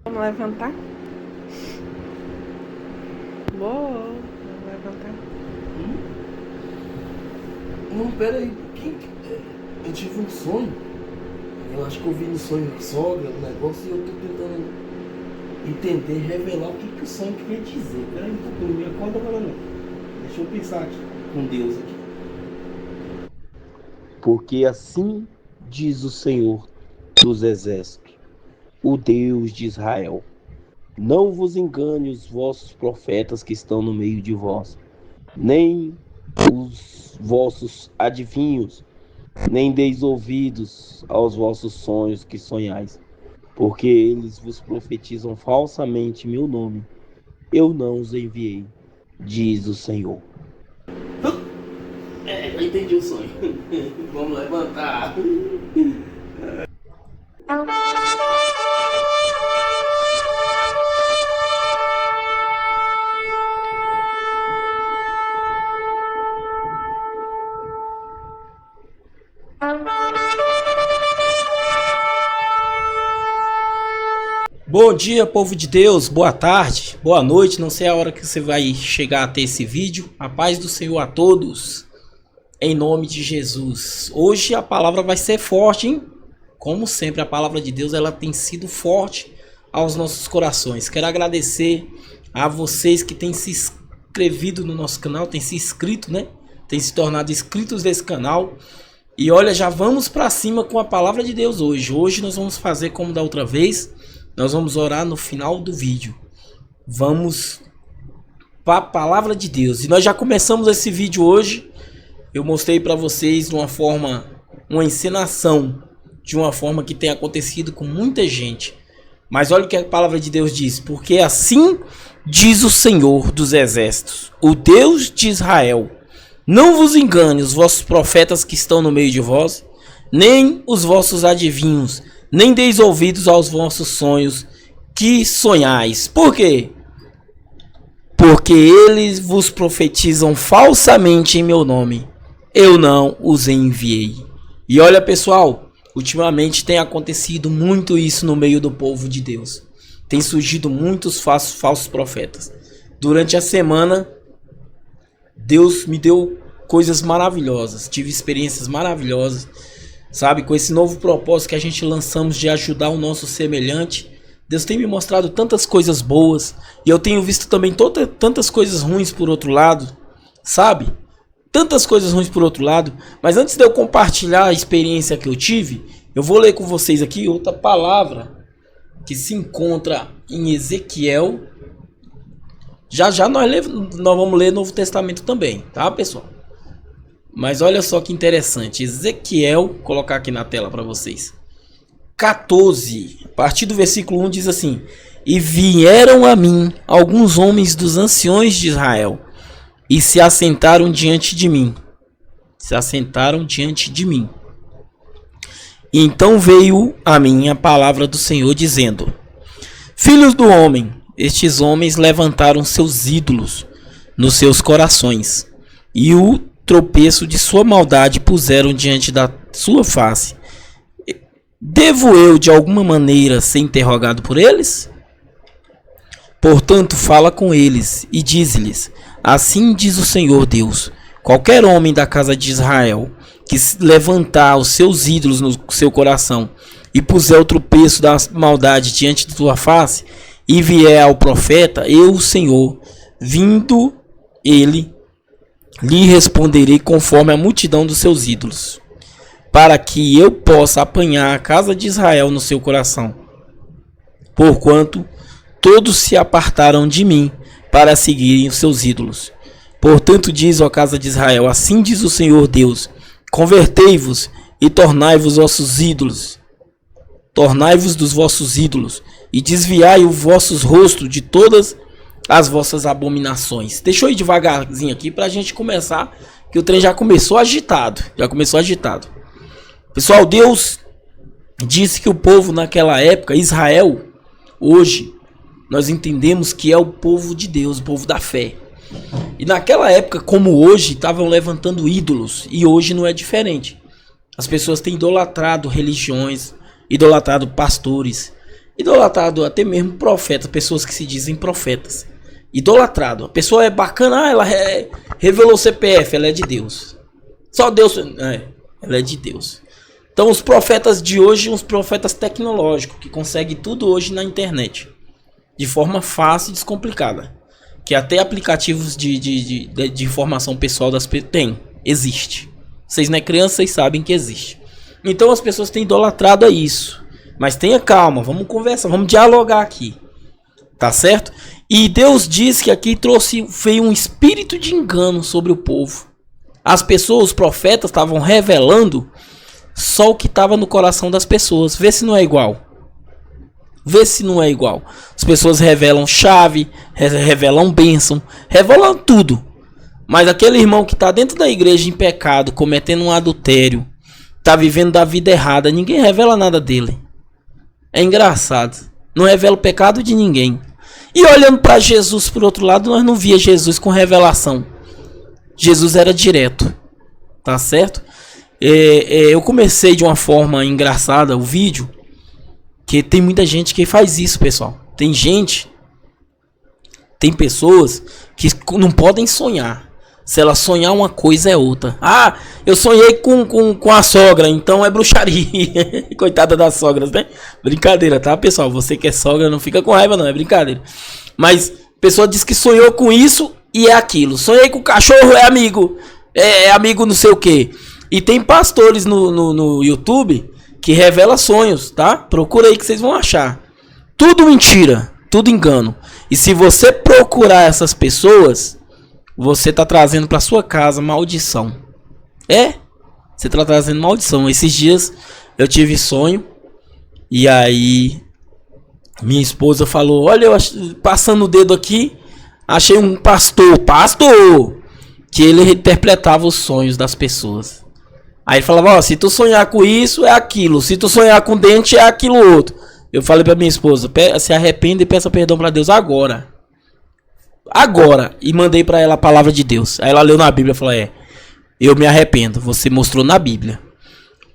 Vamos levantar? Boa, vamos levantar. Não, pera aí. Eu tive um sonho. Eu acho que eu vi no sonho sogra, um negócio, e eu tô tentando entender, revelar o que o sonho queria dizer. Pera aí, tô dormindo, acorda agora não. Deixa eu pensar aqui com Deus aqui. Porque assim diz o Senhor dos Exércitos, o Deus de Israel: não vos engane os vossos profetas que estão no meio de vós, nem os vossos adivinhos, nem deis ouvidos aos vossos sonhos que sonhais, porque eles vos profetizam falsamente meu nome. Eu não os enviei, diz o Senhor. Eu entendi o sonho. Vamos levantar. Bom dia, povo de Deus, boa tarde, boa noite, não sei a hora que você vai chegar a ter esse vídeo. A paz do Senhor a todos, em nome de Jesus. Hoje a palavra vai ser forte, hein? Como sempre, a palavra de Deus ela tem sido forte aos nossos corações. Quero agradecer a vocês que têm se inscrevido no nosso canal, têm se inscrito, né? Têm se tornado inscritos desse canal. E olha, já vamos para cima com a palavra de Deus hoje. Hoje nós vamos fazer como da outra vez. Nós vamos orar no final do vídeo. Vamos para a palavra de Deus. E nós já começamos esse vídeo hoje. Eu mostrei para vocês de uma forma, uma encenação, de uma forma que tem acontecido com muita gente. Mas olha o que a palavra de Deus diz. Porque assim diz o Senhor dos Exércitos, o Deus de Israel: não vos engane os vossos profetas que estão no meio de vós, nem os vossos adivinhos, nem deis ouvidos aos vossos sonhos que sonhais. Por quê? Porque eles vos profetizam falsamente em meu nome. Eu não os enviei. E olha, pessoal, ultimamente tem acontecido muito isso no meio do povo de Deus. Tem surgido muitos falsos profetas. Durante a semana, Deus me deu coisas maravilhosas. Tive experiências maravilhosas. Sabe, com esse novo propósito que a gente lançamos de ajudar o nosso semelhante, Deus tem me mostrado tantas coisas boas. E eu tenho visto também tantas coisas ruins por outro lado. Sabe? Tantas coisas ruins por outro lado. Mas antes de eu compartilhar a experiência que eu tive, eu vou ler com vocês aqui outra palavra que se encontra em Ezequiel. Já nós vamos ler Novo Testamento também, tá, pessoal? Mas olha só que interessante. Ezequiel, vou colocar aqui na tela para vocês. 14, a partir do versículo 1 diz assim: e vieram a mim alguns homens dos anciões de Israel, e se assentaram diante de mim. E então veio a mim a palavra do Senhor, dizendo: filhos do homem, estes homens levantaram seus ídolos nos seus corações, e o tropeço de sua maldade puseram diante da sua face. Devo eu de alguma maneira ser interrogado por eles? Portanto, fala com eles e diz-lhes: assim diz o Senhor Deus: qualquer homem da casa de Israel que levantar os seus ídolos no seu coração e puser o tropeço da maldade diante de tua face e vier ao profeta, eu, o Senhor, vindo ele, lhe responderei conforme a multidão dos seus ídolos, para que eu possa apanhar a casa de Israel no seu coração, porquanto todos se apartaram de mim para seguirem os seus ídolos. Portanto diz, ó casa de Israel, assim diz o Senhor Deus: convertei-vos e tornai-vos vossos ídolos, tornai-vos dos vossos ídolos, e desviai os vossos rostos de todas as vossas abominações. Deixa eu ir devagarzinho aqui para a gente começar, que o trem já começou agitado. Pessoal, Deus disse que o povo naquela época, Israel, hoje, nós entendemos que é o povo de Deus, o povo da fé. E naquela época, como hoje, estavam levantando ídolos. E hoje não é diferente. As pessoas têm idolatrado religiões, idolatrado pastores, idolatrado até mesmo profetas, pessoas que se dizem profetas. Idolatrado. A pessoa é bacana, ela revelou o CPF, ela é de Deus. Só Deus, ela é de Deus. Então os profetas de hoje, uns profetas tecnológicos, que conseguem tudo hoje na internet. De forma fácil e descomplicada. Que até aplicativos de informação pessoal das pessoas existe. Vocês não é criança, vocês sabem que existe. Então as pessoas têm idolatrado a isso. Mas tenha calma, vamos conversar, vamos dialogar aqui. Tá certo? E Deus diz que aqui veio um espírito de engano sobre o povo. As pessoas, os profetas, estavam revelando só o que estava no coração das pessoas. Vê se não é igual. Vê se não é igual. As pessoas revelam chave, revelam bênção, revelam tudo. Mas aquele irmão que está dentro da igreja em pecado, cometendo um adultério, está vivendo da vida errada, ninguém revela nada dele. É engraçado. Não revela o pecado de ninguém. E olhando para Jesus por outro lado, nós não via Jesus com revelação. Jesus era direto. Tá certo? Eu comecei de uma forma engraçada o vídeo. Que tem muita gente que faz isso, pessoal. Tem pessoas que não podem sonhar. Se ela sonhar uma coisa é outra. Ah, eu sonhei com a sogra, então é bruxaria. Coitada das sogras, né? Brincadeira, tá, pessoal? Você que é sogra, não fica com raiva, não, é brincadeira. Mas a pessoa diz que sonhou com isso e é aquilo. Sonhei com o cachorro, é amigo. É amigo não sei o que. E tem pastores no YouTube que revela sonhos, tá? Procura aí que vocês vão achar. Tudo mentira, tudo engano. E se você procurar essas pessoas, você tá trazendo para sua casa maldição. Você tá trazendo maldição. Esses dias eu tive sonho e aí minha esposa falou: olha, eu passando o dedo aqui, achei um pastor, que ele interpretava os sonhos das pessoas. Aí ele falava: ó, se tu sonhar com isso, é aquilo. Se tu sonhar com dente, é aquilo outro. Eu falei pra minha esposa: se arrependa e peça perdão pra Deus agora. E mandei pra ela a palavra de Deus. Aí ela leu na Bíblia e falou: eu me arrependo. Você mostrou na Bíblia.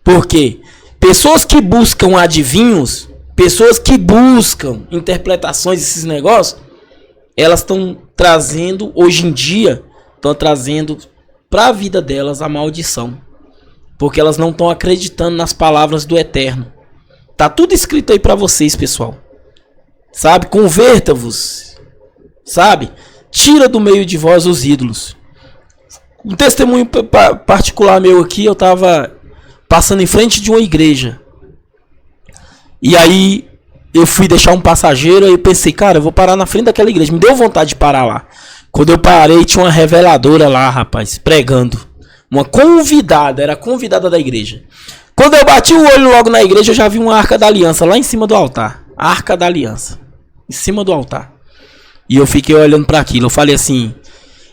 Por quê? Pessoas que buscam adivinhos, pessoas que buscam interpretações desses negócios, elas estão trazendo, hoje em dia, estão trazendo pra vida delas a maldição. Porque elas não estão acreditando nas palavras do Eterno. Tá tudo escrito aí pra vocês, pessoal. Sabe? Converta-vos. Sabe? Tira do meio de vós os ídolos. Um testemunho particular meu aqui, eu tava passando em frente de uma igreja. E aí eu fui deixar um passageiro, aí eu pensei: cara, eu vou parar na frente daquela igreja. Me deu vontade de parar lá. Quando eu parei, tinha uma reveladora lá, rapaz, pregando. Uma convidada, era convidada da igreja. Quando eu bati o olho logo na igreja, eu já vi uma arca da aliança lá em cima do altar. A arca da aliança. Em cima do altar. E eu fiquei olhando para aquilo. Eu falei assim: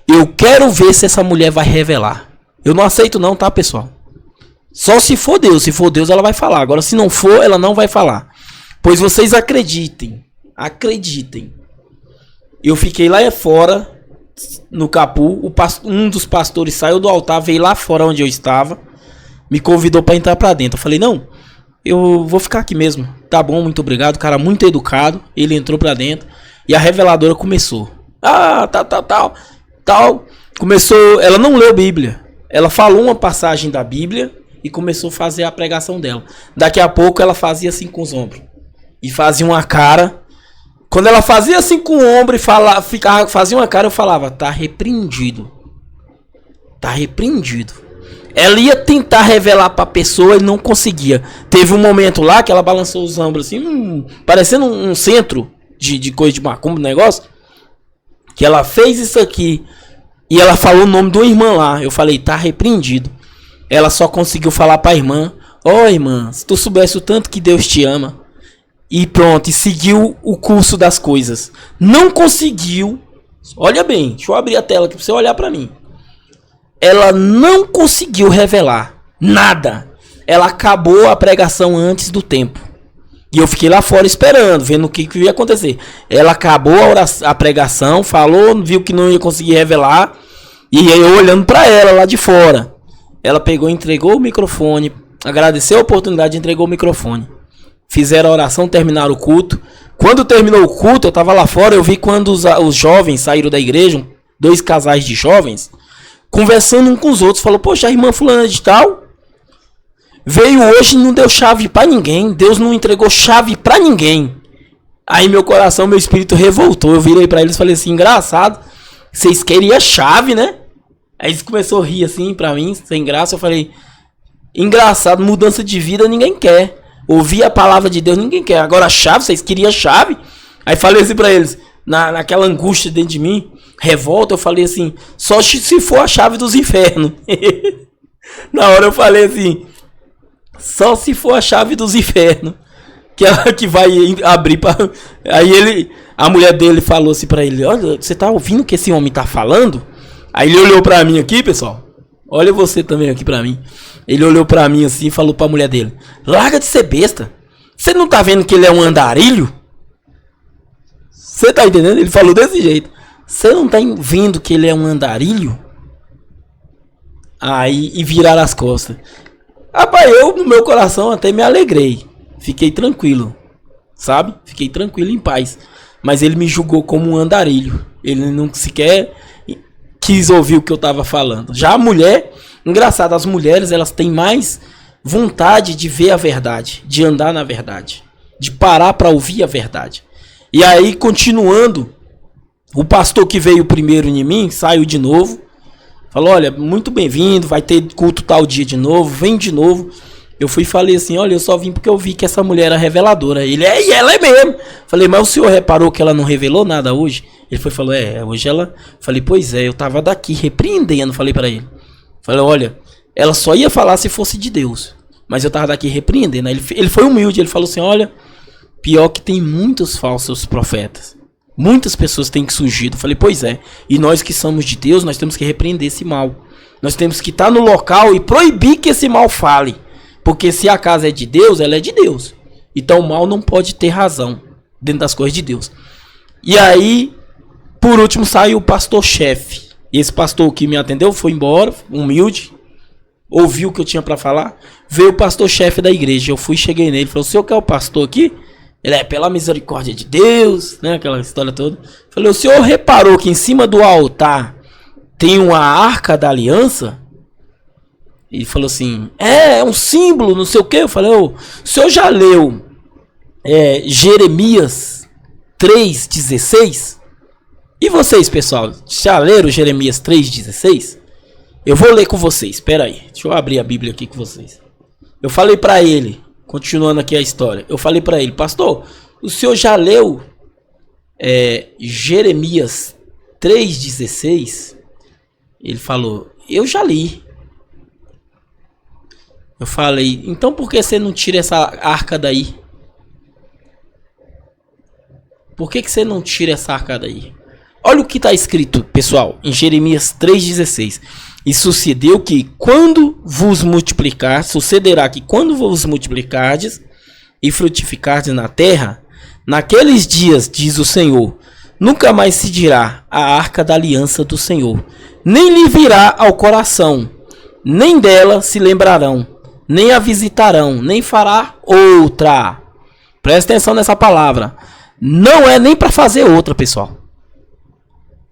eu quero ver se essa mulher vai revelar. Eu não aceito não, tá, pessoal? Só se for Deus. Se for Deus, ela vai falar. Agora, se não for, ela não vai falar. Pois vocês acreditem. Acreditem. Eu fiquei lá fora, no capu. Um dos pastores saiu do altar, veio lá fora onde eu estava, me convidou para entrar para dentro. Eu falei: não, eu vou ficar aqui mesmo. Tá bom, muito obrigado. Cara muito educado. Ele entrou para dentro e a reveladora começou. Tal. Começou, ela não leu Bíblia. Ela falou uma passagem da Bíblia e começou a fazer a pregação dela. Daqui a pouco ela fazia assim com os ombros e fazia uma cara. Quando ela fazia assim com o ombro e fazia uma cara, eu falava: tá repreendido. Tá repreendido. Ela ia tentar revelar pra pessoa e não conseguia. Teve um momento lá que ela balançou os ombros assim, parecendo um centro de coisa de macumba, negócio. Que ela fez isso aqui e ela falou o nome de uma irmã lá. Eu falei: tá repreendido. Ela só conseguiu falar pra irmã: ó, irmã, se tu soubesse o tanto que Deus te ama. E pronto, e seguiu o curso das coisas. Não conseguiu. Olha bem, deixa eu abrir a tela aqui pra você olhar pra mim. Ela não conseguiu revelar nada. Ela acabou a pregação antes do tempo. E eu fiquei lá fora esperando, vendo o que ia acontecer. Ela acabou a pregação, falou, viu que não ia conseguir revelar. E eu olhando pra ela lá de fora. Ela pegou, entregou o microfone, agradeceu a oportunidade e entregou o microfone. fizeram a oração, terminaram o culto. Quando terminou o culto, eu tava lá fora, eu vi quando os jovens saíram da igreja, 2 casais de jovens, conversando um com os outros. Falou, poxa, a irmã fulana de tal veio hoje e não deu chave pra ninguém. Deus não entregou chave pra ninguém. Aí meu coração, meu espírito revoltou. Eu virei pra eles e falei assim, engraçado, vocês queriam chave, né? Aí eles começaram a rir assim pra mim, sem graça. Eu falei, engraçado, mudança de vida ninguém quer. Ouvir a palavra de Deus ninguém quer. Agora a chave, vocês queriam chave? Aí falei assim pra eles, naquela angústia dentro de mim, revolta, eu falei assim, só se for a chave dos infernos. Na hora eu falei assim, só se for a chave dos infernos, que ela que vai abrir pra... Aí a mulher dele falou assim pra ele, olha, você tá ouvindo o que esse homem tá falando? Aí ele olhou pra mim aqui, pessoal. Olha você também aqui pra mim. Ele olhou pra mim assim e falou pra mulher dele, larga de ser besta. Você não tá vendo que ele é um andarilho? Você tá entendendo? Ele falou desse jeito. Você não tá vendo que ele é um andarilho? Aí, e viraram as costas. Rapaz, eu no meu coração até me alegrei. Fiquei tranquilo. Sabe? Fiquei tranquilo, em paz. Mas ele me julgou como um andarilho. Ele não sequer quis ouvir o que eu tava falando. Já a mulher, engraçado, as mulheres, elas têm mais vontade de ver a verdade, de andar na verdade, de parar para ouvir a verdade. E aí, continuando, o pastor que veio primeiro em mim, saiu de novo, falou, olha, muito bem-vindo, vai ter culto tal dia de novo, vem de novo. Eu fui e falei assim, olha, eu só vim porque eu vi que essa mulher era reveladora. Ele, e ela é mesmo. Falei, mas o senhor reparou que ela não revelou nada hoje? Ele foi e falou, hoje ela... Falei, pois é, eu tava daqui repreendendo, falei pra ele. Falei, olha, ela só ia falar se fosse de Deus, mas eu tava daqui repreendendo. Ele foi humilde, ele falou assim, olha, pior que tem muitos falsos profetas. Muitas pessoas têm que surgir. Eu falei, pois é, e nós que somos de Deus, nós temos que repreender esse mal. Nós temos que estar no local e proibir que esse mal fale. Porque se a casa é de Deus, ela é de Deus. Então o mal não pode ter razão dentro das coisas de Deus. E aí, por último, saiu o pastor-chefe. E esse pastor que me atendeu foi embora, humilde. Ouviu o que eu tinha para falar. Veio o pastor-chefe da igreja. Eu fui, cheguei nele. Falei, o senhor que é o pastor aqui? Ele é pela misericórdia de Deus, né? Aquela história toda. Falei, o senhor reparou que em cima do altar tem uma arca da aliança? E falou assim, é um símbolo, não sei o que. Eu falei, o senhor já leu Jeremias 3,16? E vocês, pessoal, já leram Jeremias 3,16? Eu vou ler com vocês, espera aí. Deixa eu abrir a Bíblia aqui com vocês. Eu falei pra ele, continuando aqui a história. Eu falei pra ele, pastor, o senhor já leu Jeremias 3,16? Ele falou, eu já li. Eu falei, então por que você não tira essa arca daí? Por que você não tira essa arca daí? Olha o que está escrito, pessoal, em Jeremias 3,16. E sucederá que quando vos multiplicardes e frutificardes na terra, naqueles dias, diz o Senhor, nunca mais se dirá a arca da aliança do Senhor, nem lhe virá ao coração, nem dela se lembrarão, nem a visitarão, nem fará outra. Presta atenção nessa palavra. Não é nem para fazer outra, pessoal.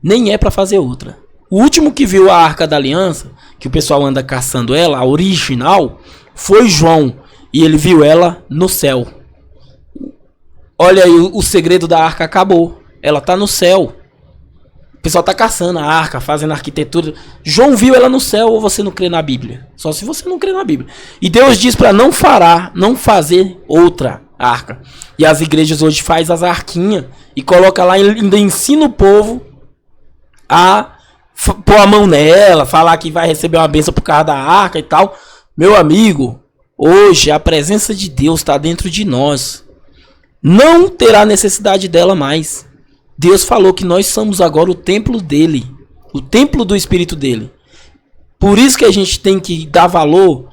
Nem é para fazer outra. O último que viu a Arca da Aliança, que o pessoal anda caçando ela, a original, foi João. E ele viu ela no céu. Olha aí, o segredo da arca acabou. Ela tá no céu. O pessoal tá caçando a arca, fazendo arquitetura. João viu ela no céu, ou você não crê na Bíblia? Só se você não crê na Bíblia. E Deus diz para não fazer outra arca. E as igrejas hoje fazem as arquinhas e coloca lá, ainda ensina o povo a pôr a mão nela, falar que vai receber uma bênção por causa da arca e tal. Meu amigo, hoje a presença de Deus está dentro de nós. Não terá necessidade dela mais. Deus falou que nós somos agora o templo dele, o templo do Espírito dele. Por isso que a gente tem que dar valor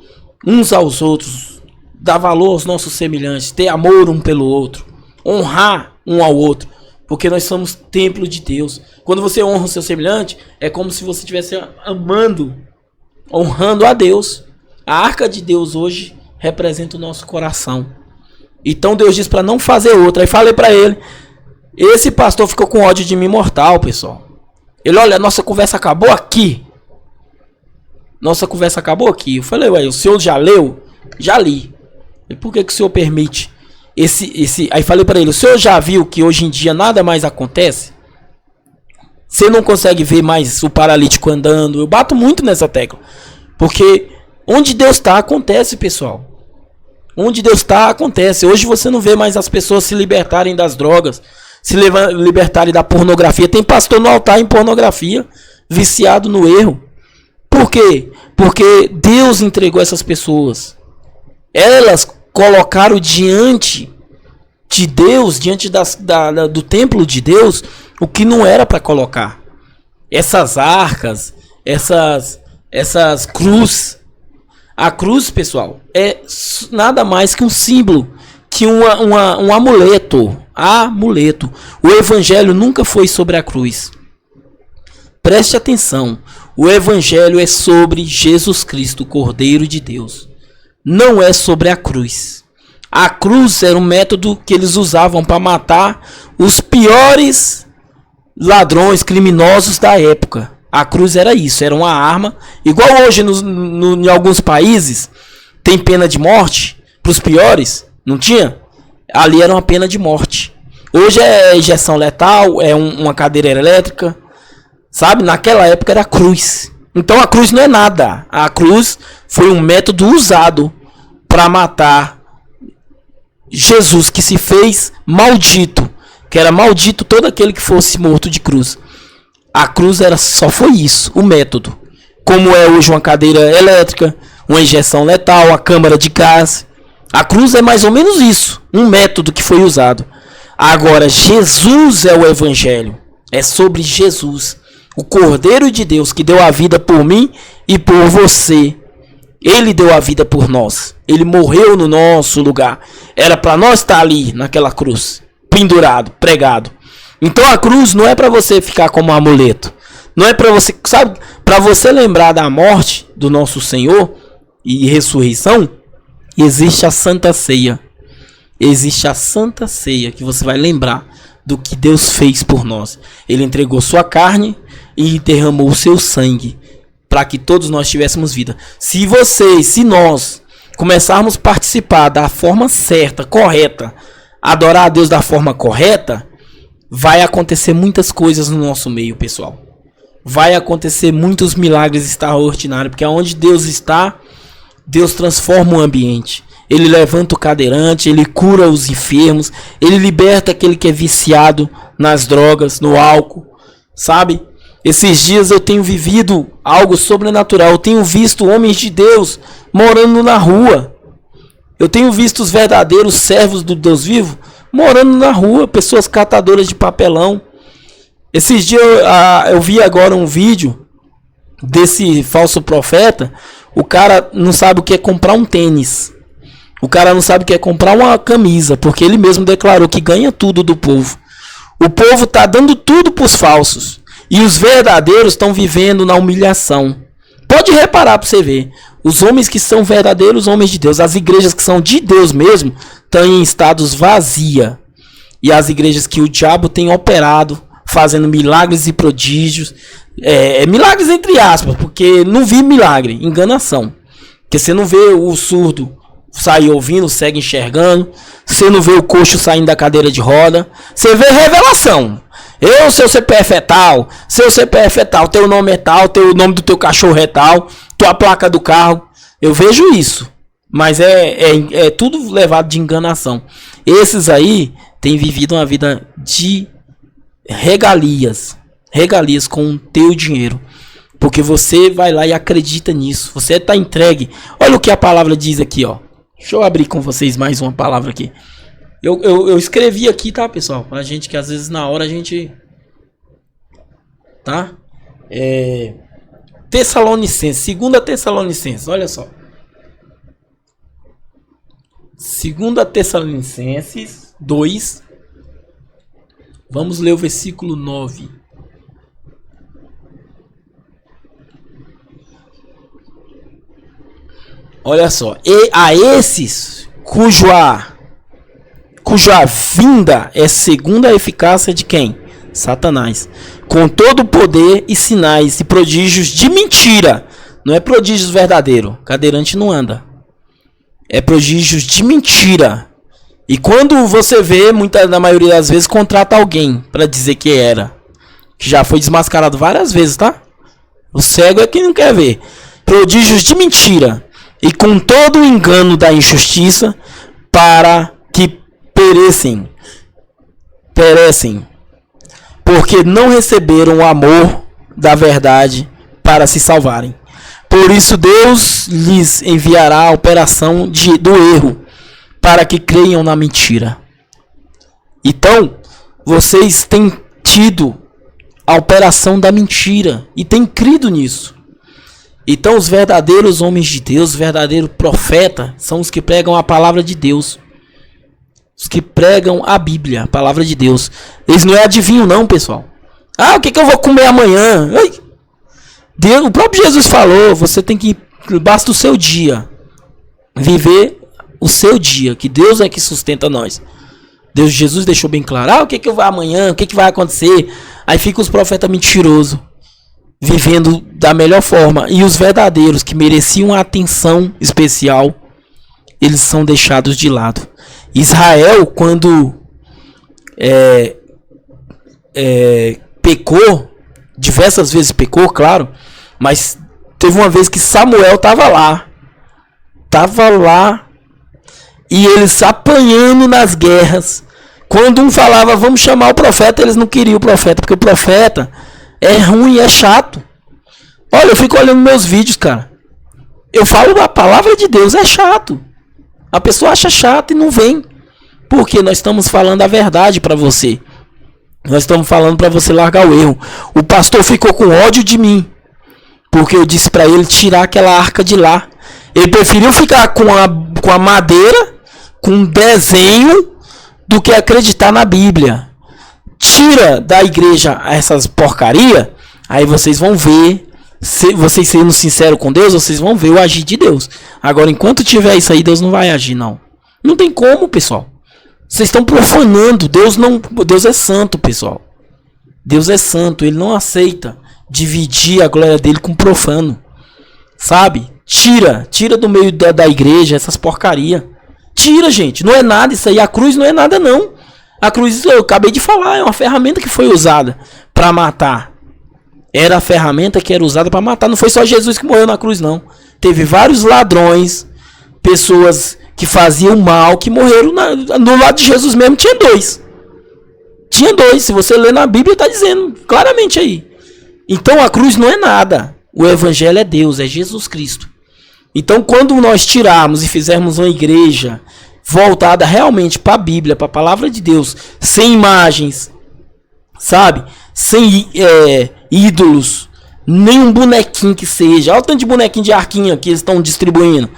uns aos outros, dar valor aos nossos semelhantes, ter amor um pelo outro, honrar um ao outro, porque nós somos templo de Deus. Quando você honra o seu semelhante, é como se você estivesse honrando a Deus. A arca de Deus hoje representa o nosso coração. Então Deus diz para não fazer outra. Aí falei para ele. Esse pastor ficou com ódio de mim mortal, pessoal. Ele, olha, nossa conversa acabou aqui. Nossa conversa acabou aqui. Eu falei, ué, o senhor já leu? Já li. E por que o senhor permite esse... Aí falei para ele, o senhor já viu que hoje em dia nada mais acontece? Você não consegue ver mais o paralítico andando. Eu bato muito nessa tecla. Porque onde Deus está, acontece, pessoal. Onde Deus está, acontece. Hoje você não vê mais as pessoas se libertarem das drogas, se libertarem da pornografia. Tem pastor no altar em pornografia, viciado no erro. Por quê? Porque Deus entregou essas pessoas. Elas colocaram diante de Deus, diante do templo de Deus, o que não era para colocar. Essas arcas, essas cruzes. A cruz, pessoal, é nada mais que um símbolo, que um amuleto. Amuleto. O evangelho nunca foi sobre a cruz. Preste atenção. O evangelho é sobre Jesus Cristo, o Cordeiro de Deus. Não é sobre a cruz. A cruz era um método que eles usavam para matar os piores ladrões, criminosos da época. A cruz era isso, era uma arma. Igual hoje em alguns países tem pena de morte para os piores. Não tinha? Ali era uma pena de morte. Hoje é injeção letal, é uma cadeira elétrica. Sabe? Naquela época era a cruz. Então a cruz não é nada. A cruz foi um método usado para matar Jesus, que se fez maldito. Que era maldito todo aquele que fosse morto de cruz. A cruz só foi isso, o método. Como é hoje uma cadeira elétrica, uma injeção letal, a câmara de gás. A cruz é mais ou menos isso, um método que foi usado. Agora, Jesus é o evangelho. É sobre Jesus, o Cordeiro de Deus, que deu a vida por mim e por você. Ele deu a vida por nós. Ele morreu no nosso lugar. Era para nós estar ali naquela cruz, pendurado, pregado. Então a cruz não é para você ficar como um amuleto. Não é para você, sabe, para você lembrar da morte do nosso Senhor e ressurreição, existe a Santa Ceia. Existe a Santa Ceia que você vai lembrar do que Deus fez por nós. Ele entregou sua carne e derramou o seu sangue para que todos nós tivéssemos vida. Se nós começarmos a participar da forma certa, correta, adorar a Deus da forma correta, vai acontecer muitas coisas no nosso meio, pessoal. Vai acontecer muitos milagres extraordinários, porque onde Deus está, Deus transforma o ambiente. Ele levanta o cadeirante, ele cura os enfermos, ele liberta aquele que é viciado nas drogas, no álcool, sabe? Esses dias eu tenho vivido algo sobrenatural. Eu tenho visto homens de Deus morando na rua. Eu tenho visto os verdadeiros servos do Deus vivo morando na rua, pessoas catadoras de papelão. Esses dias eu vi agora um vídeo desse falso profeta. O cara não sabe o que é comprar um tênis. O cara não sabe o que é comprar uma camisa, porque ele mesmo declarou que ganha tudo do povo. O povo está dando tudo para os falsos. E os verdadeiros estão vivendo na humilhação. Pode reparar para você ver. Os homens que são verdadeiros homens de Deus, as igrejas que são de Deus mesmo, estão em estados vazia. E as igrejas que o diabo tem operado, fazendo milagres e prodígios. Milagres entre aspas, porque não vi milagre, enganação. Porque você não vê o surdo sair ouvindo, segue enxergando. Você não vê o coxo saindo da cadeira de roda. Você vê revelação. Seu CPF é tal, seu CPF é tal, teu nome é tal, o nome do teu cachorro é tal, tua placa do carro. Eu vejo isso. Mas é tudo levado de enganação. Esses aí têm vivido uma vida de regalias. Regalias com o teu dinheiro. Porque você vai lá e acredita nisso. Você está entregue. Olha o que a palavra diz aqui, ó. Deixa eu abrir com vocês mais uma palavra aqui. Eu escrevi aqui, tá, pessoal? Pra gente que às vezes na hora a gente... Tá? Tessalonicenses. 2 Tessalonicenses. Olha só. 2 Tessalonicenses 2. Vamos ler o versículo 9. Olha só. E a esses cujo cuja vinda é segundo a eficácia de quem? Satanás. Com todo o poder e sinais e prodígios de mentira. Não é prodígios verdadeiros. Cadeirante não anda. É prodígios de mentira. E quando você vê, na maioria das vezes, contrata alguém para dizer que era. Que já foi desmascarado várias vezes, tá? O cego é quem não quer ver. Prodígios de mentira. E com todo o engano da injustiça, para que perecem. Porque não receberam o amor da verdade para se salvarem. Por isso Deus lhes enviará a operação do erro, para que creiam na mentira. Então, vocês têm tido a operação da mentira e têm crido nisso. Então, os verdadeiros homens de Deus, os verdadeiros profetas, são os que pregam a palavra de Deus. Os que pregam a Bíblia, a palavra de Deus. Eles não é adivinho não, pessoal. O que eu vou comer amanhã? Deus, o próprio Jesus falou, você tem que, basta o seu dia, viver o seu dia, que Deus é que sustenta nós. Jesus deixou bem claro, o que eu vou amanhã, o que vai acontecer? Aí fica os profetas mentirosos, vivendo da melhor forma. E os verdadeiros, que mereciam a atenção especial, eles são deixados de lado. Israel, quando pecou, diversas vezes pecou, claro, mas teve uma vez que Samuel estava lá, e eles apanhando nas guerras. Quando um falava, vamos chamar o profeta, eles não queriam o profeta, porque o profeta é ruim, é chato. Olha, eu fico olhando meus vídeos, cara. Eu falo a palavra de Deus, é chato. A pessoa acha chato e não vem. Porque nós estamos falando a verdade para você. Nós estamos falando para você largar o erro. O pastor ficou com ódio de mim, porque eu disse para ele tirar aquela arca de lá. Ele preferiu ficar com a madeira, com um desenho, do que acreditar na Bíblia. Tira da igreja essas porcaria, aí vocês vão ver, vocês sendo sinceros com Deus, vocês vão ver o agir de Deus. Agora, enquanto tiver isso aí, Deus não vai agir, não. Não tem como, pessoal. Vocês estão profanando. Deus é santo, pessoal. Deus é santo, ele não aceita dividir a glória dele com profano. Sabe? Tira do meio da igreja essas porcaria. Tira, gente. Não é nada isso aí. A cruz não é nada, não. A cruz, eu acabei de falar, é uma ferramenta que foi usada para matar. Era a ferramenta que era usada para matar. Não foi só Jesus que morreu na cruz, não. Teve vários ladrões, pessoas que faziam mal, que morreram no lado de Jesus mesmo. Tinha dois. Se você ler na Bíblia, está dizendo claramente aí. Então a cruz não é nada. O evangelho é Deus, é Jesus Cristo. Então, quando nós tirarmos e fizermos uma igreja voltada realmente para a Bíblia, para a palavra de Deus, sem imagens, sabe? Sem ídolos, nem um bonequinho que seja. Olha o tanto de bonequinho de arquinha que eles estão distribuindo.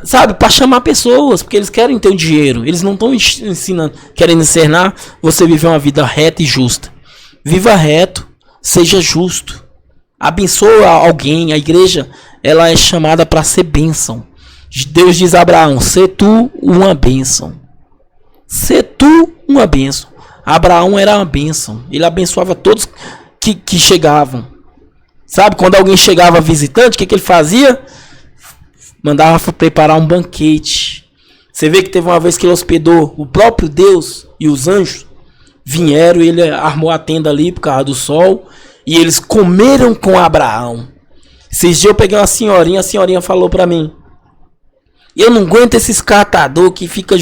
Sabe? Para chamar pessoas, porque eles querem ter o dinheiro. Eles não estão ensinando, querendo ensinar você viver uma vida reta e justa. Viva reto, seja justo. Abençoa alguém. A igreja, ela é chamada para ser bênção. Deus diz a Abraão, sê tu uma bênção. Sê tu uma bênção. Abraão era uma bênção. Ele abençoava todos que chegavam. Sabe, quando alguém chegava visitante, o que ele fazia? Mandava preparar um banquete. Você vê que teve uma vez que ele hospedou o próprio Deus e os anjos. Vieram, ele armou a tenda ali por causa do sol. E eles comeram com Abraão. Esses dias eu peguei uma senhorinha, a senhorinha falou pra mim: eu não aguento esses catador que fica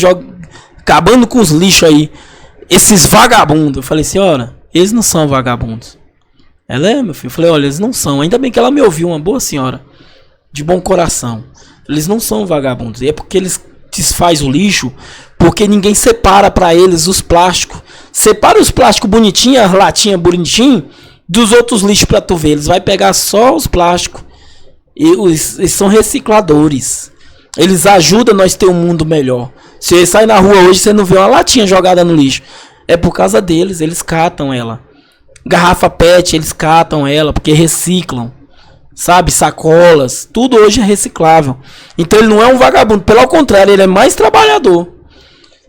acabando com os lixos aí. Esses vagabundos. Eu falei, senhora, eles não são vagabundos. Ela meu filho. Eu falei, olha, eles não são. Ainda bem que ela me ouviu, uma boa senhora. De bom coração. Eles não são vagabundos. E é porque eles desfazem o lixo, porque ninguém separa pra eles os plásticos. Separa os plásticos bonitinhos, as latinhas bonitinhas, dos outros lixos pra tu ver. Eles vão pegar só os plásticos. Eles são recicladores. Eles ajudam nós a ter um mundo melhor. Se você sai na rua hoje, você não vê uma latinha jogada no lixo. É por causa deles, eles catam ela. Garrafa PET, eles catam ela, porque reciclam. sabe, sacolas, tudo hoje é reciclável. Então ele não é um vagabundo, pelo contrário, ele é mais trabalhador.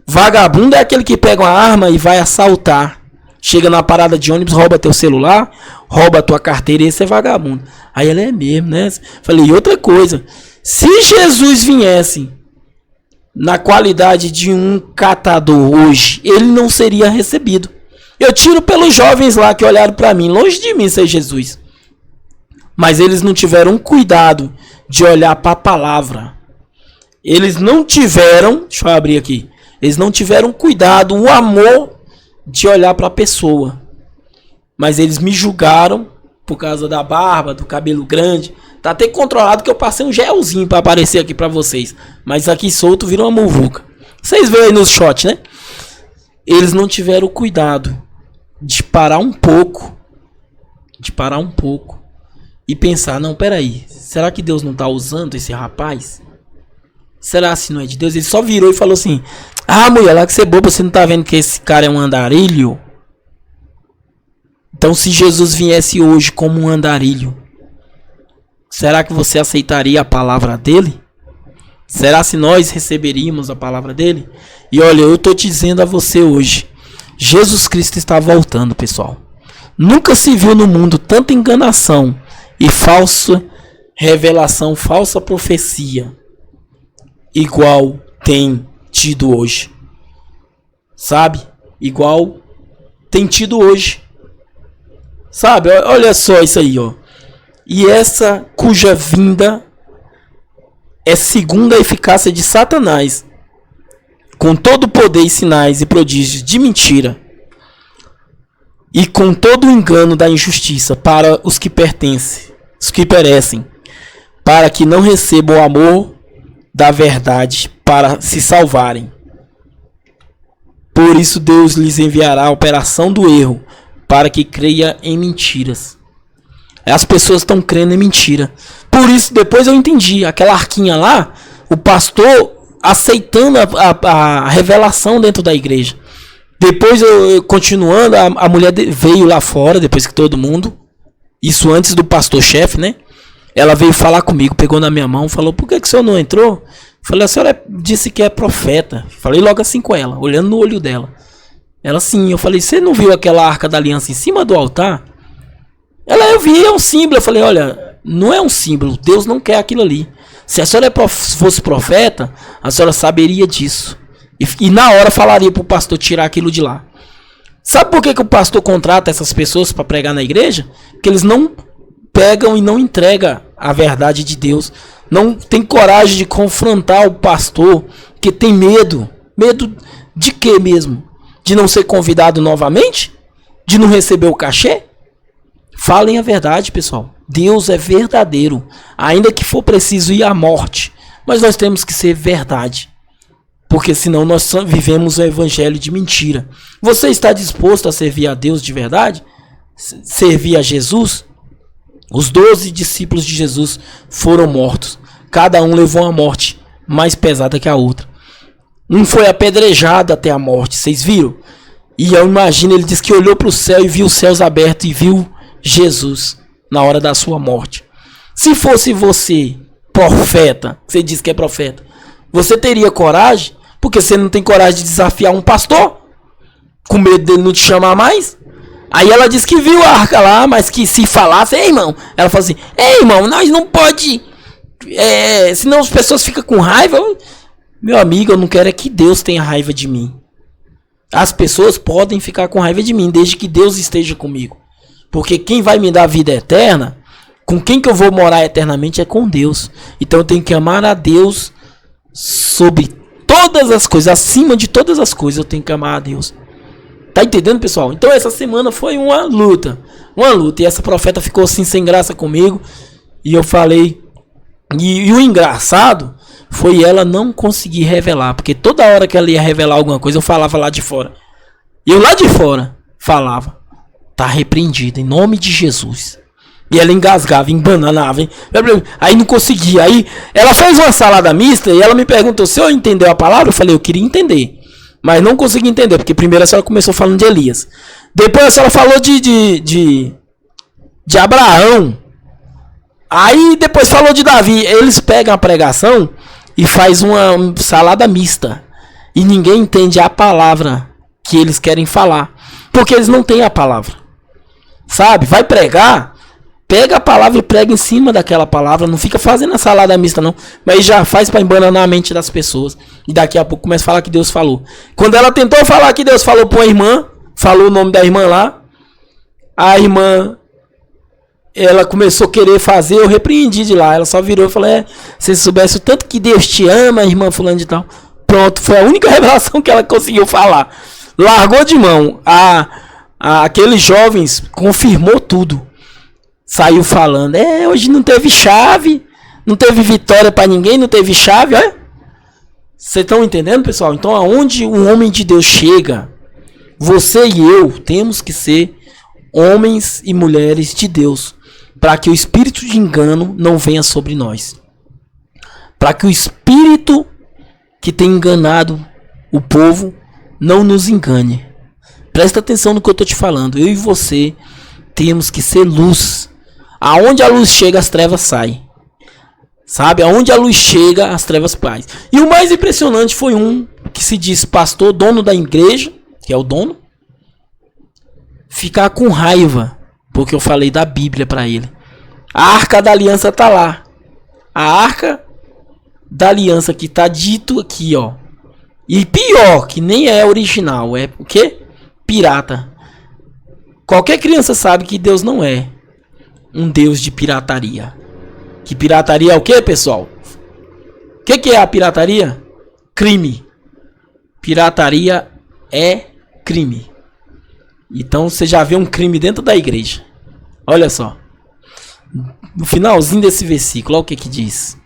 Vagabundo é aquele que pega uma arma e vai assaltar. Chega na parada de ônibus, rouba teu celular, rouba tua carteira, e esse é vagabundo. Aí ele é mesmo, né? Falei, e outra coisa, se Jesus viesse na qualidade de um catador hoje, ele não seria recebido. Eu tiro pelos jovens lá que olharam para mim, longe de mim ser Jesus. Mas eles não tiveram cuidado de olhar para a palavra. Eles não tiveram, deixa eu abrir aqui, eles não tiveram cuidado, o amor de olhar para a pessoa. Mas eles me julgaram por causa da barba, do cabelo grande. Tá até controlado que eu passei um gelzinho para aparecer aqui para vocês. Mas aqui solto vira uma muvuca. Vocês veem aí nos shots, né? Eles não tiveram cuidado de parar um pouco. E pensar, não, peraí. Será que Deus não tá usando esse rapaz? Será se não é de Deus? Ele só virou e falou assim: ah, mulher, lá que você é boba, você não tá vendo que esse cara é um andarilho? Então se Jesus viesse hoje como um andarilho, será que você aceitaria a palavra dele? Será se nós receberíamos a palavra dele? E olha, eu tô te dizendo a você hoje, Jesus Cristo está voltando, pessoal. Nunca se viu no mundo tanta enganação e falsa revelação, falsa profecia, igual tem tido hoje. Sabe? Igual tem tido hoje. Sabe? Olha só isso aí, ó. E essa cuja vinda é segundo a eficácia de Satanás, com todo o poder e sinais e prodígios de mentira, e com todo o engano da injustiça para os que pertencem, os que perecem, para que não recebam o amor da verdade para se salvarem. Por isso Deus lhes enviará a operação do erro, para que creia em mentiras. As pessoas estão crendo em mentira. Por isso, depois eu entendi. Aquela arquinha lá, o pastor aceitando a revelação dentro da igreja. Depois, continuando, a mulher veio lá fora, depois que todo mundo. Isso antes do pastor-chefe, né? Ela veio falar comigo, pegou na minha mão, falou: por que o senhor não entrou? Falei: a senhora disse que é profeta. Falei logo assim com ela, olhando no olho dela. Ela: sim. Eu falei: você não viu aquela arca da aliança em cima do altar? Ela: eu vi, é um símbolo. Eu falei: olha, não é um símbolo, Deus não quer aquilo ali. Se a senhora fosse profeta, a senhora saberia disso. E na hora falaria pro pastor tirar aquilo de lá. Sabe por que o pastor contrata essas pessoas para pregar na igreja? Porque eles não pegam e não entregam a verdade de Deus. Não tem coragem de confrontar o pastor, que tem medo. Medo de quê mesmo? De não ser convidado novamente? De não receber o cachê? Falem a verdade, pessoal. Deus é verdadeiro, ainda que for preciso ir à morte. Mas nós temos que ser verdade, porque senão nós vivemos o evangelho de mentira. Você está disposto a servir a Deus de verdade? Servir a Jesus? Os 12 discípulos de Jesus foram mortos. Cada um levou uma morte mais pesada que a outra. Um foi apedrejado até a morte, vocês viram? E eu imagino, ele diz que olhou para o céu e viu os céus abertos e viu Jesus na hora da sua morte. Se fosse você, profeta, você diz que é profeta, você teria coragem? Porque você não tem coragem de desafiar um pastor, com medo dele não te chamar mais? Aí ela disse que viu a arca lá, mas que se falasse: ei, irmão, ela falou assim: ei, irmão, nós não pode, senão as pessoas ficam com raiva. Meu amigo, eu não quero é que Deus tenha raiva de mim. As pessoas podem ficar com raiva de mim, desde que Deus esteja comigo. Porque quem vai me dar vida eterna, com quem que eu vou morar eternamente, é com Deus. Então eu tenho que amar a Deus sobre todas as coisas, acima de todas as coisas eu tenho que amar a Deus. Tá entendendo, pessoal? Então essa semana foi uma luta. E essa profeta ficou assim sem graça comigo. E eu falei... E o engraçado foi ela não conseguir revelar. Porque toda hora que ela ia revelar alguma coisa, eu falava lá de fora. E eu lá de fora falava: tá repreendido em nome de Jesus. E ela engasgava, embananava, hein? Aí não conseguia. Aí ela fez uma salada mista e ela me perguntou se eu entendeu a palavra. Eu falei: eu queria entender, mas não consegui entender, porque primeiro a senhora começou falando de Elias. Depois a senhora falou de Abraão. Aí depois falou de Davi. Eles pegam a pregação e faz uma salada mista. E ninguém entende a palavra que eles querem falar. Porque eles não têm a palavra. Sabe? Vai pregar, pega a palavra e prega em cima daquela palavra. Não fica fazendo a salada mista não. Mas já faz para embananar a mente das pessoas. E daqui a pouco começa a falar que Deus falou. Quando ela tentou falar que Deus falou para uma irmã, falou o nome da irmã lá, a irmã, ela começou a querer fazer, eu repreendi de lá. Ela só virou e falou, se você soubesse o tanto que Deus te ama, irmã fulano de tal. Pronto, foi a única revelação que ela conseguiu falar. Largou de mão. Aqueles jovens confirmou tudo. Saiu falando, hoje não teve chave, não teve vitória pra ninguém, não teve chave, olha. Vocês estão entendendo, pessoal? Então aonde um homem de Deus chega, você e eu temos que ser homens e mulheres de Deus, para que o espírito de engano não venha sobre nós. Para que o espírito que tem enganado o povo não nos engane. Presta atenção no que eu estou te falando. Eu e você temos que ser luz. Aonde a luz chega, as trevas saem. Sabe? Aonde a luz chega, as trevas saem. E o mais impressionante foi um que se diz pastor, dono da igreja, que é o dono, ficar com raiva porque eu falei da Bíblia para ele. A Arca da Aliança tá lá. A Arca da Aliança que tá dito aqui, ó. E pior, que nem é original, é o quê? Pirata. Qualquer criança sabe que Deus não é um Deus de pirataria. Que pirataria é o quê, pessoal? O que é a pirataria? Crime. Pirataria é crime. Então você já vê um crime dentro da igreja. Olha só. No finalzinho desse versículo, olha o que diz.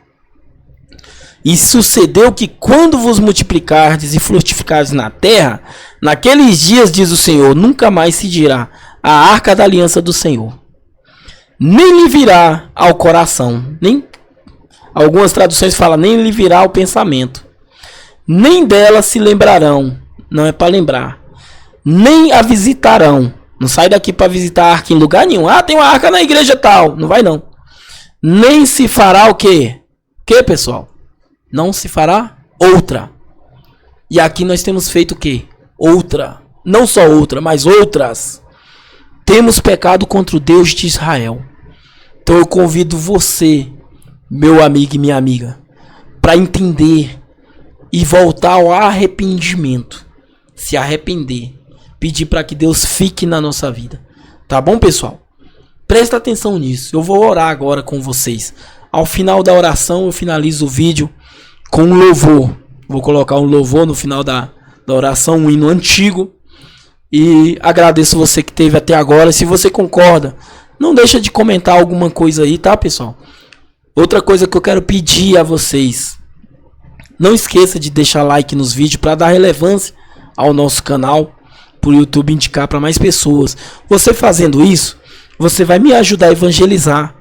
E sucedeu que quando vos multiplicardes e frutificardes na terra, naqueles dias, diz o Senhor, nunca mais se dirá a arca da aliança do Senhor. Nem lhe virá ao coração. Nem, algumas traduções falam, nem lhe virá ao pensamento. Nem dela se lembrarão. Não é para lembrar. Nem a visitarão. Não sai daqui para visitar a arca em lugar nenhum. Tem uma arca na igreja tal. Não vai não. Nem se fará o quê? O quê, pessoal? Não se fará outra. E aqui nós temos feito o quê? Outra. Não só outra, mas outras. Temos pecado contra o Deus de Israel. Então eu convido você, meu amigo e minha amiga, para entender e voltar ao arrependimento. Se arrepender. Pedir para que Deus fique na nossa vida. Tá bom, pessoal? Presta atenção nisso. Eu vou orar agora com vocês. Ao final da oração, eu finalizo o vídeo com um louvor. Vou colocar um louvor no final da oração, um hino antigo. E agradeço você que esteve até agora. Se você concorda, não deixa de comentar alguma coisa aí, tá, pessoal? Outra coisa que eu quero pedir a vocês. Não esqueça de deixar like nos vídeos para dar relevância ao nosso canal. Para o YouTube indicar para mais pessoas. Você fazendo isso, você vai me ajudar a evangelizar.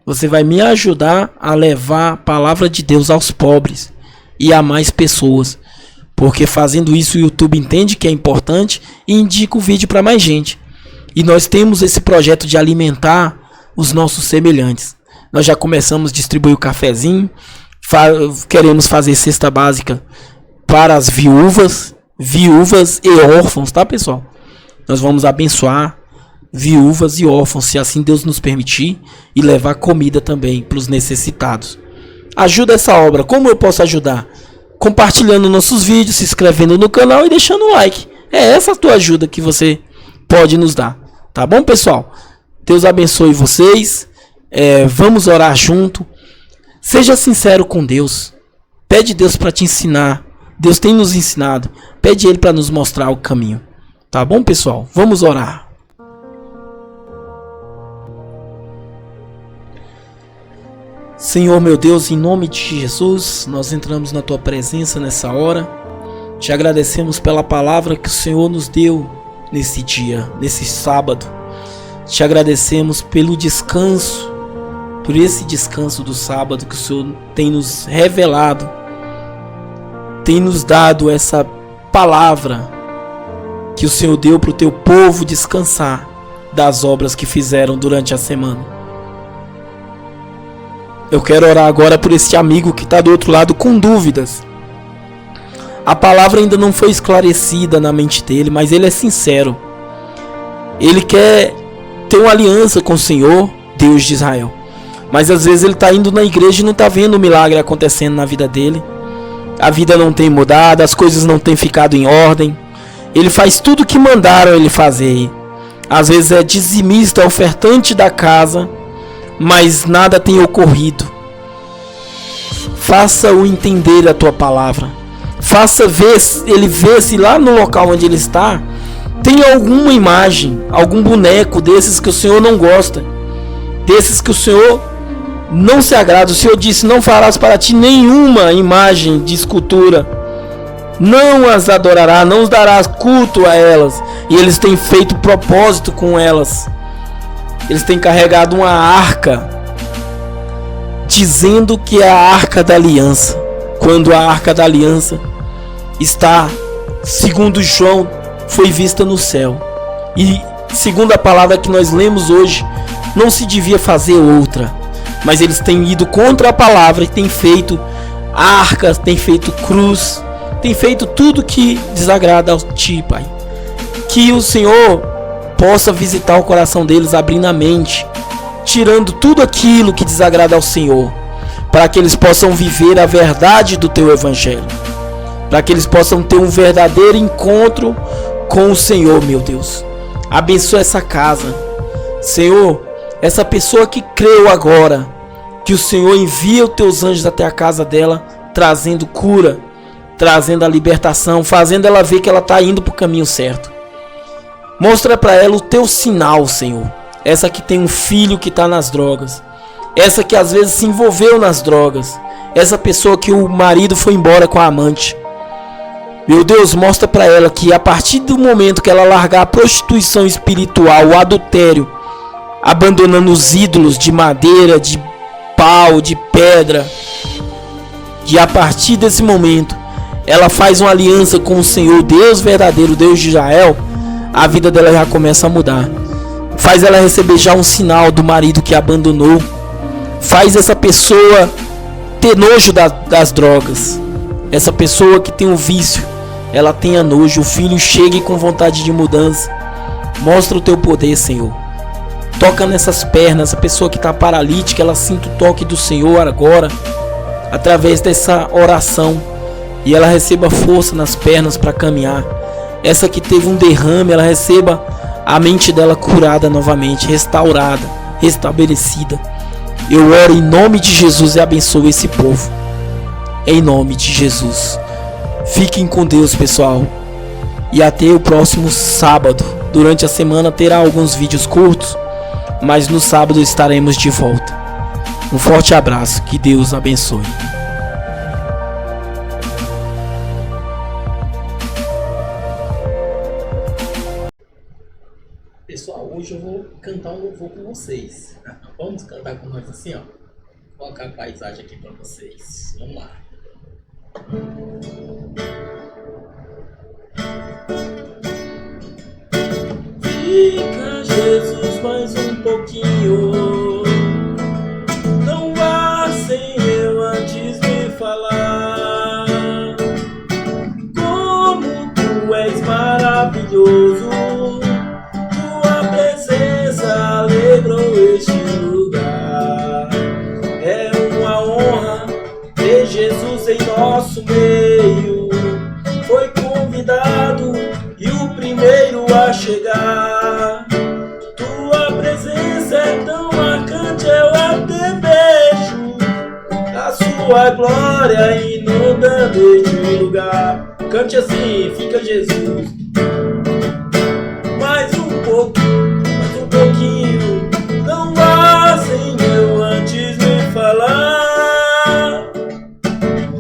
Você vai me ajudar a levar a palavra de Deus aos pobres e a mais pessoas. Porque fazendo isso o YouTube entende que é importante e indica o vídeo para mais gente. E nós temos esse projeto de alimentar os nossos semelhantes. Nós já começamos a distribuir o cafezinho. Queremos fazer cesta básica para as viúvas e órfãos, tá, pessoal? Nós vamos abençoar viúvas e órfãos, se assim Deus nos permitir, e levar comida também para os necessitados. Ajuda essa obra. Como eu posso ajudar? Compartilhando nossos vídeos, se inscrevendo no canal e deixando um like. É essa a tua ajuda que você pode nos dar. Tá bom, pessoal? Deus abençoe vocês. Vamos orar junto. Seja sincero com Deus. Pede Deus para te ensinar. Deus tem nos ensinado. Pede Ele para nos mostrar o caminho. Tá bom, pessoal? Vamos orar. Senhor meu Deus, em nome de Jesus, nós entramos na Tua presença nessa hora. Te agradecemos pela palavra que o Senhor nos deu nesse dia, nesse sábado. Te agradecemos pelo descanso, por esse descanso do sábado que o Senhor tem nos revelado. Tem nos dado essa palavra que o Senhor deu para o teu povo descansar das obras que fizeram durante a semana. Eu quero orar agora por esse amigo que está do outro lado com dúvidas. A palavra ainda não foi esclarecida na mente dele, mas ele é sincero. Ele quer ter uma aliança com o Senhor, Deus de Israel. Mas às vezes ele está indo na igreja e não está vendo o milagre acontecendo na vida dele. A vida não tem mudado, as coisas não têm ficado em ordem. Ele faz tudo o que mandaram ele fazer. Às vezes é dizimista, ofertante da casa, mas nada tem ocorrido. Faça-o entender a tua palavra. Faça ele ver se lá no local onde ele está tem alguma imagem, algum boneco desses que o Senhor não gosta, desses que o Senhor não se agrada. O Senhor disse: não farás para ti nenhuma imagem de escultura, não as adorarás, não os darás culto a elas. E eles têm feito propósito com elas. Eles têm carregado uma arca, dizendo que é a arca da aliança, quando a arca da aliança está, segundo João, foi vista no céu. E segundo a palavra que nós lemos hoje, não se devia fazer outra. Mas eles têm ido contra a palavra e têm feito arcas, têm feito cruz, têm feito tudo que desagrada a ti, Pai. Que o Senhor possa visitar o coração deles, abrindo a mente, tirando tudo aquilo que desagrada ao Senhor, para que eles possam viver a verdade do teu evangelho, para que eles possam ter um verdadeiro encontro com o Senhor, meu Deus. Abençoa essa casa, Senhor. Essa pessoa que creu agora, que o Senhor envia os teus anjos até a casa dela, trazendo cura, trazendo a libertação, fazendo ela ver que ela está indo para o caminho certo. Mostra para ela o teu sinal, Senhor. Essa que tem um filho que está nas drogas, essa que às vezes se envolveu nas drogas, essa pessoa que o marido foi embora com a amante. Meu Deus, mostra para ela que a partir do momento que ela largar a prostituição espiritual, o adultério, abandonando os ídolos de madeira, de pau, de pedra, e a partir desse momento ela faz uma aliança com o Senhor, Deus verdadeiro, Deus de Israel, a vida dela já começa a mudar. Faz ela receber já um sinal do marido que abandonou. Faz essa pessoa ter nojo das drogas. Essa pessoa que tem um vício, ela tenha nojo. O filho chegue com vontade de mudança. Mostra o teu poder, Senhor. Toca nessas pernas. A pessoa que está paralítica, ela sinta o toque do Senhor agora, através dessa oração, e ela receba força nas pernas para caminhar. Essa que teve um derrame, ela receba a mente dela curada novamente, restaurada, restabelecida. Eu oro em nome de Jesus e abençoo esse povo, em nome de Jesus. Fiquem com Deus, pessoal, e até o próximo sábado. Durante a semana terá alguns vídeos curtos, mas no sábado estaremos de volta. Um forte abraço, que Deus abençoe. Pessoal, hoje eu vou cantar um louvor com vocês. Vamos cantar com nós assim, ó. Vou colocar a paisagem aqui para vocês. Vamos lá. Fica, Jesus, mais um pouquinho. Não vá sem eu antes me falar. Como tu és maravilhoso, tua presença alegrou este lugar. É uma honra ter Jesus em nosso meio. Foi convidado e o primeiro a chegar. Tua presença é tão marcante, eu até vejo a sua glória inundando este lugar. Cante assim, fica Jesus. Mais um pouquinho, não vá sem eu antes me falar.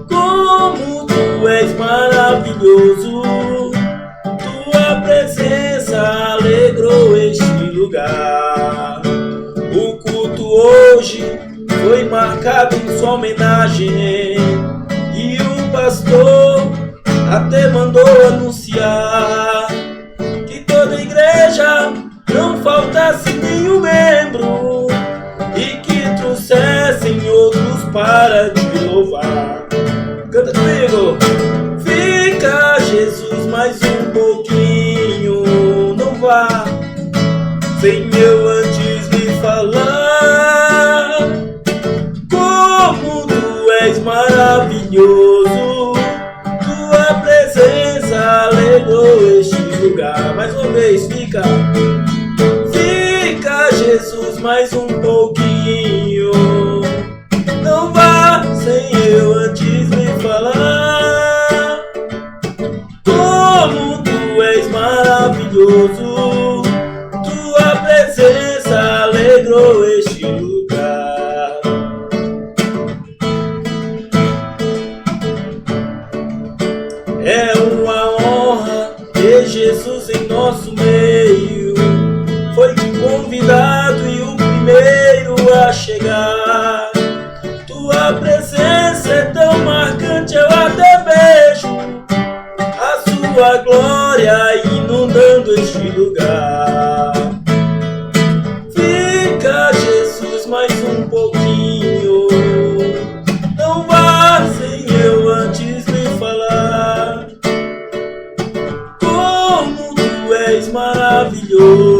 Como tu és maravilhoso, tua presença alegrou este lugar. O culto hoje foi marcado em sua homenagem, e o pastor até mandou anunciar que toda igreja não faltasse nenhum membro, e que trouxessem outro vá sem eu antes me falar. Como tu és maravilhoso, tua presença alegrou este lugar. Mais uma vez, fica Jesus, mais um pouquinho. Não vá sem eu antes me falar. Como tu és maravilhoso, tua presença alegrou este lugar. É uma honra ter Jesus em nosso meio. Foi convidado e o primeiro a chegar. Tua presença é tão marcante, eu até vejo a sua glória inundando este lugar. Fica, Jesus, mais um pouquinho. Não vá sem eu antes me falar. Como tu és maravilhoso,